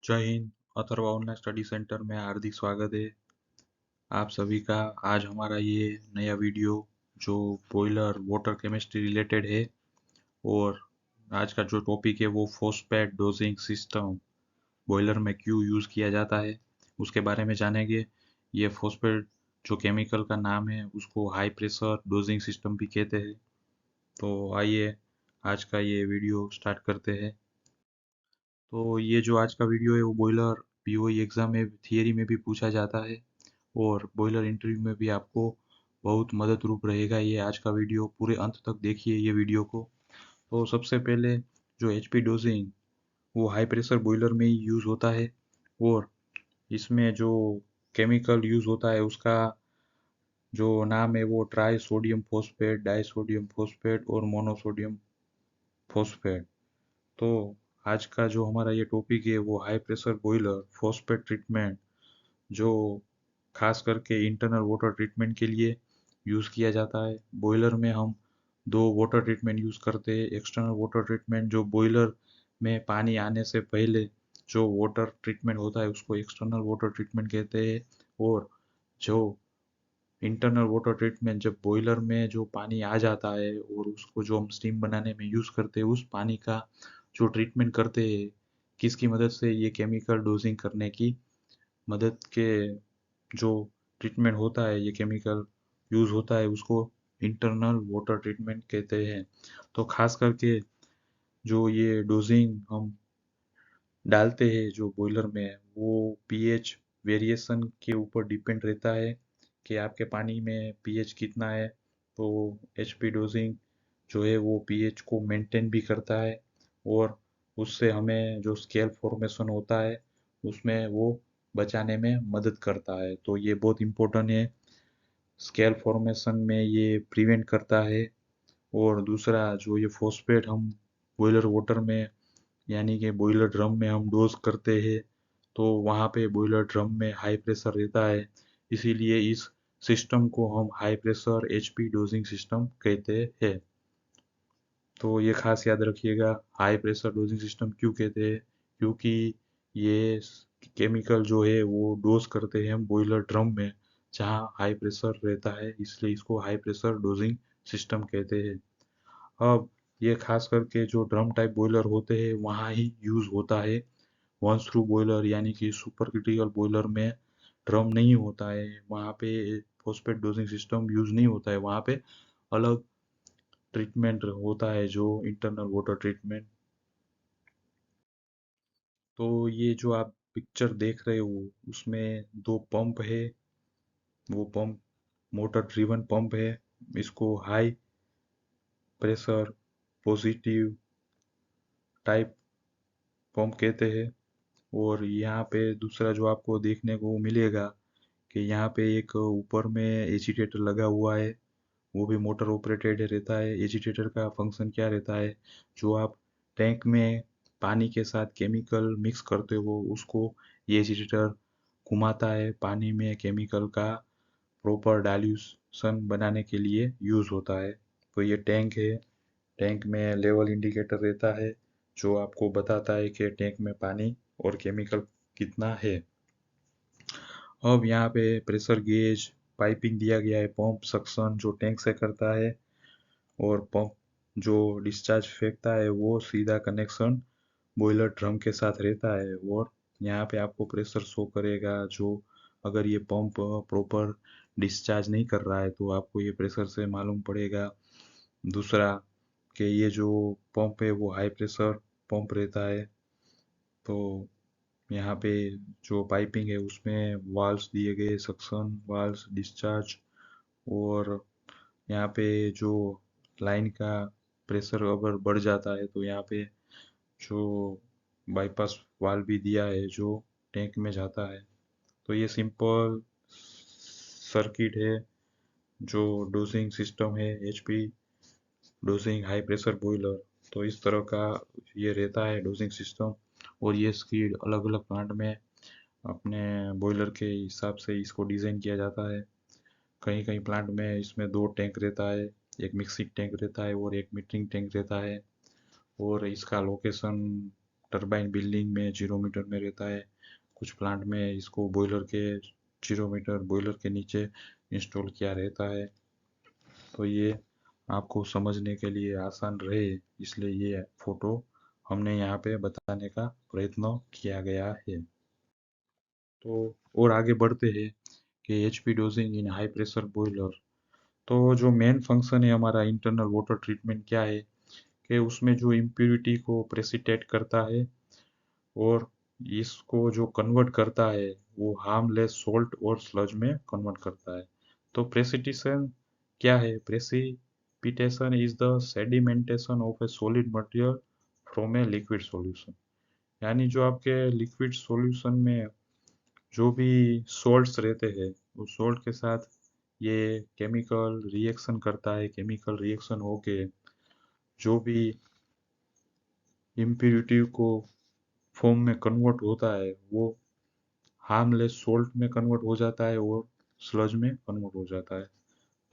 जय Hind. Atharva online study centre में हार्दिक स्वागत है आप सभी का। आज हमारा ये नया वीडियो जो बॉयलर वाटर केमिस्ट्री रिलेटेड है, और आज का जो टॉपिक है वो फॉस्फेट डोजिंग सिस्टम बॉयलर में क्यों यूज़ किया जाता है उसके बारे में जानेंगे। ये फॉस्फेट जो केमिकल का नाम है उसको हाई प्रेशर डोजिंग सिस्टम भी कहते हैं। तो आइए आज का ये वीडियो स्टार्ट करते हैं। तो ये जो आज का वीडियो है वो बॉयलर पीओई एग्ज़ाम में थियरी में भी पूछा जाता है, और बॉयलर इंटरव्यू में भी आपको बहुत मदद रूप रहेगा। ये आज का वीडियो पूरे अंत तक देखिए ये वीडियो को। तो सबसे पहले जो एचपी डोजिंग वो हाई प्रेशर बॉयलर में ही यूज़ होता है, और इसमें जो केमिकल यूज़ होता है उसका जो नाम है वो try sodium phosphate, die sodium phosphate और मोनोसोडियम फॉस्फेट। तो आज का जो हमारा ये टॉपिक है वो high pressure boiler phosphate treatment, जो खास करके इंटरनल वाटर ट्रीटमेंट के लिए यूज़ किया जाता है। बॉयलर में हम दो वाटर ट्रीटमेंट यूज़ करते हैं। एक्सटर्नल वाटर ट्रीटमेंट जो बॉयलर में पानी आने से पहले जो वाटर ट्रीटमेंट होता है उसको एक्सटर्नल वाटर ट्रीटमेंट कहते हैं। और जो इंटरनल वाटर ट्रीटमेंट जब बॉयलर में जो पानी आ जाता है और उसको जो हम स्टीम बनाने में यूज़ करते हैं उस पानी का जो ट्रीटमेंट करते हैं, किसकी मदद से, ये केमिकल डोजिंग करने की मदद के जो ट्रीटमेंट होता है, ये केमिकल यूज़ होता है, उसको इंटरनल वाटर ट्रीटमेंट कहते हैं। तो खास करके जो ये डोजिंग हम डालते हैं जो बॉयलर में, वो पीएच वेरिएशन के ऊपर डिपेंड रहता है कि आपके पानी में पीएच कितना है। तो एचपी डोजिंग जो है वो पीएच को मेंटेन भी करता है, और उससे हमें जो स्केल फॉर्मेशन होता है उसमें वो बचाने में मदद करता है। तो ये बहुत इम्पोर्टेंट है, स्केल फॉर्मेशन में ये प्रिवेंट करता है। और दूसरा जो ये फॉस्फेट हम बॉयलर वाटर में यानी कि बॉयलर ड्रम में हम डोज करते हैं, तो वहाँ पे बॉयलर ड्रम में हाई प्रेशर रहता है, इसीलिए इस सिस्टम को हम high pressure HP dosing system कहते हैं। तो ये खास याद रखिएगा, हाई प्रेशर डोजिंग सिस्टम क्यों कहते हैं, क्योंकि ये केमिकल जो है वो डोज करते हैं हम बॉयलर ड्रम में जहाँ हाई प्रेशर रहता है, इसलिए इसको हाई प्रेशर डोजिंग सिस्टम कहते हैं। अब ये खास करके जो ड्रम टाइप बॉयलर होते हैं वहाँ ही यूज़ होता है। वंस थ्रू बॉयलर यानी कि सुपर क्रिटिकल बॉयलर में ड्रम नहीं होता है, वहाँ पे फॉस्फेट डोजिंग सिस्टम यूज़ नहीं होता है, वहाँ पे अलग ट्रीटमेंट होता है जो इंटरनल वाटर ट्रीटमेंट। तो ये जो आप पिक्चर देख रहे हो उसमें दो पंप है, वो पंप मोटर ड्रिवन पंप है। इसको high pressure positive type pump कहते हैं। और यहाँ पे दूसरा जो आपको देखने को मिलेगा कि यहाँ पे एक ऊपर में एजिटेटर लगा हुआ है, वो भी मोटर ऑपरेटेड रहता है। एजिटेटर का फंक्शन क्या रहता है, जो आप टैंक में पानी के साथ केमिकल मिक्स करते हो उसको ये एजिटेटर घुमाता है, पानी में केमिकल का प्रॉपर डाइल्यूशन बनाने के लिए यूज़ होता है। तो ये टैंक है, टैंक में लेवल इंडिकेटर रहता है जो आपको बताता है कि टैंक में पानी और केमिकल कितना है। अब यहाँ पे प्रेशर गेज पाइपिंग दिया गया है, पंप सक्शन जो टैंक से करता है, और पंप जो डिस्चार्ज फेंकता है वो सीधा कनेक्शन बॉयलर ड्रम के साथ रहता है। और यहाँ पे आपको प्रेशर शो करेगा, जो अगर ये पंप प्रॉपर डिस्चार्ज नहीं कर रहा है तो आपको ये प्रेशर से मालूम पड़ेगा। दूसरा कि ये जो पंप है वो हाई प्रेशर पंप रहता है। तो यहाँ पे जो पाइपिंग है उसमें वाल्व्स दिए गए, सक्शन वाल्व्स, डिस्चार्ज, और यहाँ पे जो लाइन का प्रेशर अगर बढ़ जाता है तो यहाँ पे जो बाईपास वाल्व भी दिया है जो टैंक में जाता है। तो ये सिंपल सर्किट है जो डोजिंग सिस्टम है HP dosing high pressure boiler. तो इस तरह का ये रहता है डोजिंग सिस्टम, और ये स्कीड अलग अलग प्लांट में अपने बॉयलर के हिसाब से इसको डिज़ाइन किया जाता है। कहीं कहीं प्लांट में इसमें दो टैंक रहता है, एक मिक्सिंग टैंक रहता है और एक मीटरिंग टैंक रहता है। और इसका लोकेशन टरबाइन बिल्डिंग में 0 मीटर में रहता है, कुछ प्लांट में इसको बॉयलर के 0 मीटर बॉयलर के नीचे इंस्टॉल किया रहता है। तो ये आपको समझने के लिए आसान रहे, इसलिए ये फोटो हमने यहाँ पे बताने का प्रयत्न किया गया है। तो और आगे बढ़ते हैं कि एचपी डोजिंग इन हाई प्रेशर बॉयलर। तो जो मेन फंक्शन है हमारा इंटरनल वाटर ट्रीटमेंट क्या है कि उसमें जो इम्प्यूरिटी को प्रेसिटेट करता है और इसको जो कन्वर्ट करता है वो हार्मलेस सोल्ट और स्लज में कन्वर्ट करता है। तो प्रेसिपिटेशन क्या है? Precipitation is the sedimentation of A solid material from a liquid solution. यानी जो आपके लिक्विड सॉल्यूशन में जो भी सॉल्ट्स रहते हैं उस सॉल्ट के साथ ये केमिकल रिएक्शन करता है। केमिकल रिएक्शन होके जो भी इम्प्यूरिटी को फॉर्म में कन्वर्ट होता है वो हार्मलेस सोल्ट में कन्वर्ट हो जाता है और स्लज में कन्वर्ट हो जाता है।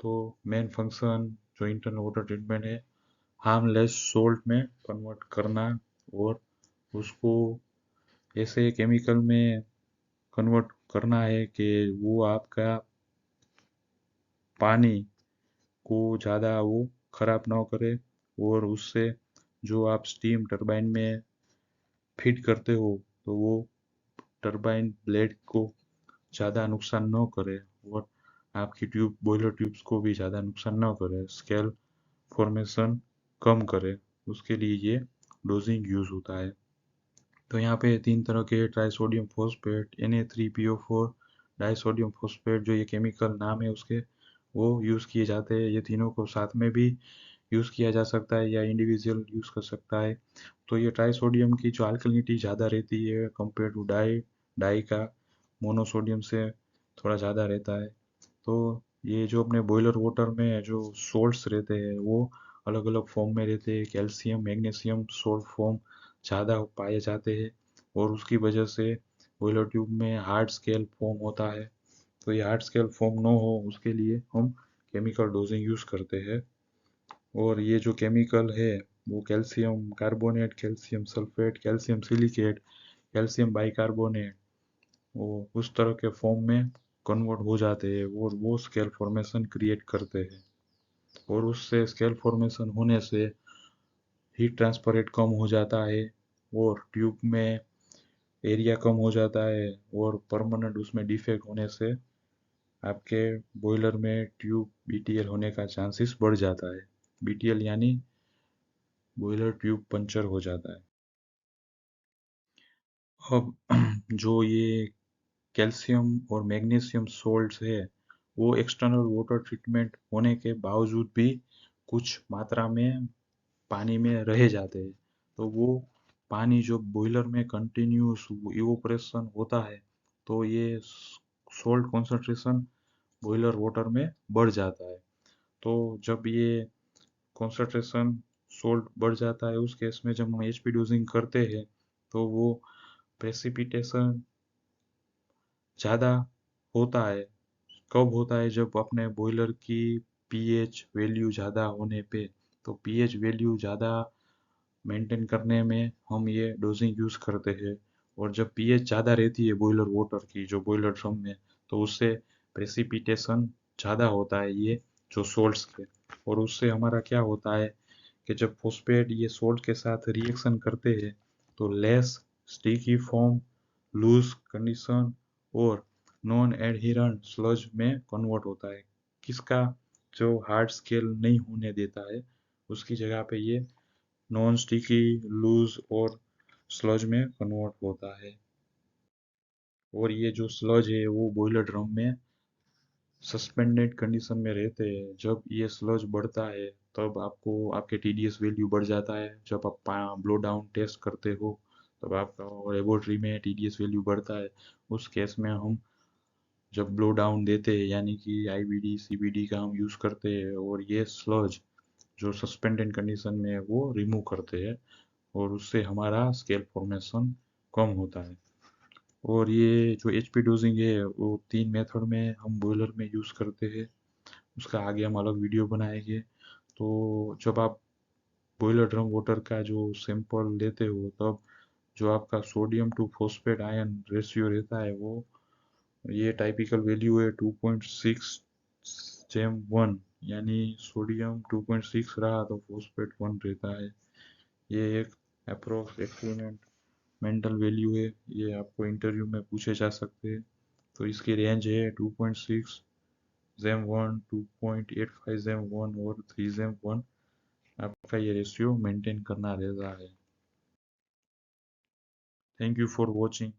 तो मेन फंक्शन जो इंटरनल वाटर ट्रीटमेंट है, हार्मलेस सोल्ट में कन्वर्ट करना और उसको ऐसे केमिकल में कन्वर्ट करना है कि वो आपका पानी को ज़्यादा वो खराब ना करे और उससे जो आप स्टीम टरबाइन में फीड करते हो तो वो टरबाइन ब्लेड को ज़्यादा नुकसान न करे और आपकी ट्यूब बॉयलर ट्यूब्स को भी ज़्यादा नुकसान न करे, स्केल फॉर्मेशन कम करे, उसके लिए ये डोजिंग यूज़ होता है। तो यहाँ पे 3 तरह के trisodium phosphate Na3PO4 disodium phosphate जो ये केमिकल नाम है उसके वो यूज़ किए जाते हैं। ये तीनों को साथ में भी यूज़ किया जा सकता है या इंडिविजुअल यूज़ कर सकता है। तो ये ट्राइसोडियम की जो अल्कलिनिटी ज़्यादा रहती है कंपेयर टू डाई डाई का मोनोसोडियम से थोड़ा ज़्यादा रहता है। तो ये जो अपने बॉयलर वाटर में जो सोल्ट्स रहते हैं वो अलग अलग फॉर्म में रहते हैं। कैल्शियम मैग्नीशियम सोल्ट फॉर्म ज़्यादा पाए जाते हैं और उसकी वजह से बॉयलर ट्यूब में हार्ड स्केल फॉर्म होता है। तो ये हार्ड स्केल फॉर्म न हो उसके लिए हम केमिकल डोजिंग यूज़ करते हैं। और ये जो केमिकल है वो calcium carbonate, calcium sulphate, calcium silicate, calcium bicarbonate वो उस तरह के फॉर्म में कन्वर्ट हो जाते हैं और वो स्केल फॉर्मेशन क्रिएट करते हैं। और उससे स्केल फॉर्मेशन होने से हीट ट्रांसफर रेट कम हो जाता है और ट्यूब में एरिया कम हो जाता है और परमानेंट उसमें डिफेक्ट होने से आपके बॉयलर में ट्यूब बीटीएल होने का चांसेस बढ़ जाता है। बीटीएल यानी बॉयलर ट्यूब पंचर हो जाता है। अब जो ये कैल्शियम और मैग्नीशियम सोल्ट्स है वो एक्सटर्नल वाटर ट्रीटमेंट होने के बावजूद भी कुछ मात्रा में पानी में रह जाते हैं। तो वो पानी जो बॉयलर में कंटिन्यूस इवोपरेशन होता है तो ये सोल्ट कॉन्सेंट्रेशन बॉयलर वाटर में बढ़ जाता है। तो जब ये कॉन्सेंट्रेशन सोल्ट बढ़ जाता है उस केस में जब हम एचपी डोजिंग करते हैं तो वो प्रेसिपिटेशन ज़्यादा होता है। कब होता है? जब अपने बॉयलर की पीएच वैल्यू ज़्यादा होने पे। तो पीएच वैल्यू ज़्यादा मेंटेन करने में हम ये डोजिंग यूज़ करते हैं। और जब पीएच ज़्यादा रहती है बॉयलर वाटर की जो बॉयलर ड्रम में तो उससे प्रेसिपिटेशन ज़्यादा होता है ये जो सोल्ट्स के। और उससे हमारा क्या होता है कि जब फॉस्फेट ये सोल्ट के साथ रिएक्शन करते हैं तो less sticky form, loose condition और नॉन एडहिरेंट स्लज में कन्वर्ट होता है। किसका? जो हार्ड स्केल नहीं होने देता है उसकी जगह पे ये नॉन स्टिकी, लूज और स्लज में कन्वर्ट होता है। और ये जो स्लज है वो बॉयलर ड्रम में सस्पेंडेड कंडीशन में रहते हैं। जब ये स्लज बढ़ता है तब आपको आपके टीडीएस वैल्यू बढ़ जाता है। जब आप ब्लो डाउन टेस्ट करते हो तब आपका लेबोरेटरी में टीडीएस वैल्यू बढ़ता है। उस केस में हम जब ब्लो डाउन देते हैं यानी कि आईबीडी सीबीडी का हम यूज़ करते हैं और ये स्लज जो सस्पेंडेड कंडीशन में है वो रिमूव करते हैं और उससे हमारा स्केल फॉर्मेशन कम होता है। और ये जो एचपी डोजिंग है वो 3 मेथड में हम बॉयलर में यूज़ करते हैं। उसका आगे हम अलग वीडियो बनाएंगे। तो जब आप बॉयलर ड्रम वाटर का जो सैंपल लेते हो तब जो आपका sodium two phosphate ion ratio रहता है वो ये टाइपिकल वैल्यू है 2.6:1, यानी सोडियम 2.6 रहा तो फॉस्फेट 1 रहता है। ये एक अप्रोक्स एक्सपेरिमेंटल वैल्यू है, ये आपको इंटरव्यू में पूछे जा सकते हैं। तो इसकी रेंज है 2.6:1, 2.85:1 और 3:1। आपका ये रेशियो मेंटेन करना रहता है। Thank you for watching.